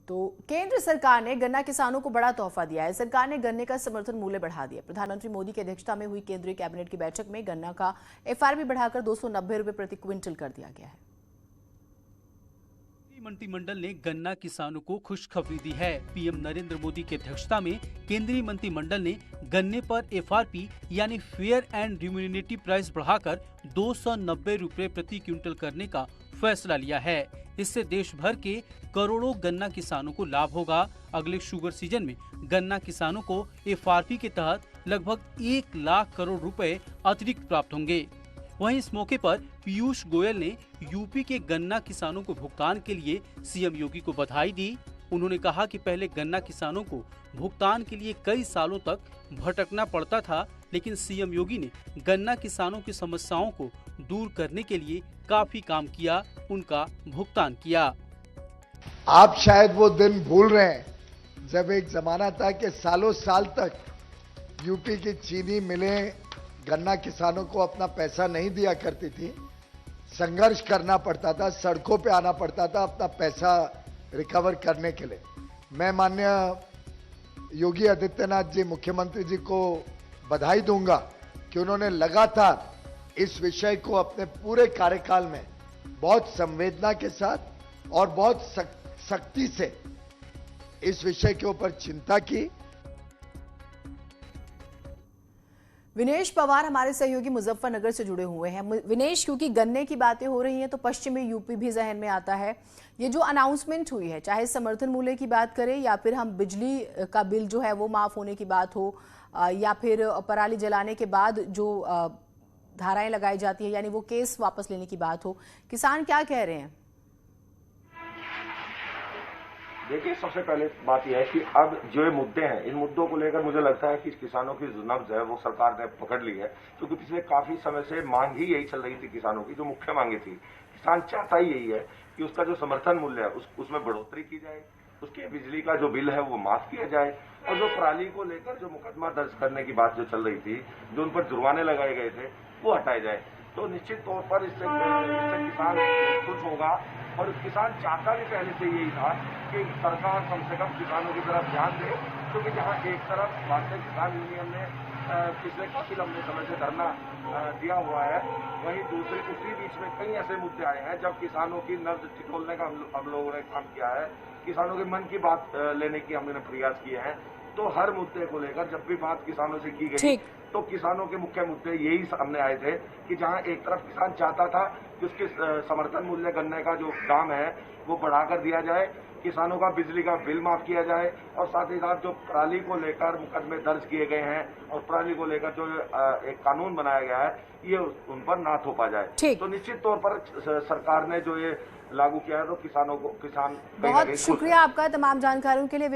तो केंद्र सरकार ने गन्ना किसानों को बड़ा तोहफा दिया है। सरकार ने गन्ने का समर्थन मूल्य बढ़ा दिया। प्रधानमंत्री मोदी की अध्यक्षता में हुई केंद्रीय कैबिनेट की बैठक में गन्ना का एफआरपी बढ़ाकर 290 रुपए प्रति क्विंटल कर दिया गया है। मंत्रिमंडल ने गन्ना किसानों को खुशखबरी दी है। पीएम नरेंद्र मोदी की अध्यक्षता में केंद्रीय मंत्रिमंडल ने गन्ने पर एफआरपी यानी फेयर एंड रिम्यूनरेटिव प्राइस बढ़ाकर 290 रुपए प्रति क्विंटल करने का फैसला लिया है। इससे देश भर के करोड़ों गन्ना किसानों को लाभ होगा। अगले शुगर सीजन में गन्ना किसानों को एफआरपी के तहत लगभग 1 लाख करोड़ रुपए अतिरिक्त प्राप्त होंगे। वहीं इस मौके पर पीयूष गोयल ने यूपी के गन्ना किसानों को भुगतान के लिए सीएम योगी को बधाई दी। उन्होंने कहा कि पहले गन्ना किसानों को भुगतान के लिए कई सालों तक भटकना पड़ता था, लेकिन सीएम योगी ने गन्ना किसानों की समस्याओं को दूर करने के लिए काफी काम किया, उनका भुगतान किया। आप शायद वो दिन भूल रहे हैं जब एक जमाना था कि सालों साल तक यूपी की चीनी मिलें गन्ना किसानों को अपना पैसा नहीं दिया करती थी। संघर्ष करना पड़ता था, सड़कों पे आना पड़ता था अपना पैसा रिकवर करने के लिए। मैं माननीय योगी आदित्यनाथ जी मुख्यमंत्री जी को बधाई दूंगा कि उन्होंने लगातार इस विषय को अपने पूरे कार्यकाल में बहुत संवेदना के साथ और बहुत सख्ती से इस विषय के ऊपर चिंता की। विनेश पवार हमारे सहयोगी मुजफ्फरनगर से जुड़े हुए हैं। विनेश, क्योंकि गन्ने की बातें हो रही हैं तो पश्चिमी यूपी भी जहन में आता है। ये जो अनाउंसमेंट हुई है, चाहे समर्थन मूल्य की बात करें या फिर हम बिजली का बिल जो है वो माफ होने की बात हो, या फिर पराली जलाने के बाद जो धाराएं लगाई जाती है यानी वो केस वापस लेने की बात हो, किसान क्या कह रहे हैं? देखिए, सबसे पहले बात यह है कि अब जो ये मुद्दे हैं, इन मुद्दों को लेकर मुझे लगता है कि किसानों की जो नब्ज है वो सरकार ने पकड़ ली है, क्योंकि पिछले काफी समय से मांग ही यही चल रही थी किसानों की। जो मुख्य मांगे थी, किसान चाहता ही यही है कि उसका जो समर्थन मूल्य है उसमें बढ़ोतरी की जाए, उसके बिजली का जो बिल है वो माफ किया जाए, और जो पराली को लेकर जो मुकदमा दर्ज करने की बात जो चल रही थी, जो उन पर जुर्माने लगाए गए थे, वो हटाए जाए। तो निश्चित तौर पर इससे किसान खुश होगा। और किसान चाहता भी पहले से यही था कि सरकार कम से कम किसानों की तरफ ध्यान दे, क्योंकि जहां एक तरफ भारतीय किसान यूनियन ने पिछले काफी लंबे समय से धरना दिया हुआ है, वहीं उसी बीच में कई ऐसे मुद्दे आए हैं जब किसानों की नब्ज टिटोलने का हम लोगों ने काम किया है, किसानों के मन की बात लेने की हमने प्रयास किए हैं। तो हर मुद्दे को लेकर जब भी बात किसानों से की गई तो किसानों के मुख्य मुद्दे यही सामने आए थे कि जहां एक तरफ किसान चाहता था कि उसके समर्थन मूल्य गन्ने का जो दाम है वो बढ़ाकर दिया जाए, किसानों का बिजली का बिल माफ किया जाए, और साथ ही साथ जो पराली को लेकर मुकदमे दर्ज किए गए हैं और पराली को लेकर जो एक कानून बनाया गया है ये उन पर ना थोपा जाए। तो निश्चित तौर पर सरकार ने जो ये लागू किया है तो किसान बहुत शुक्रिया आपका तमाम जानकारियों के लिए।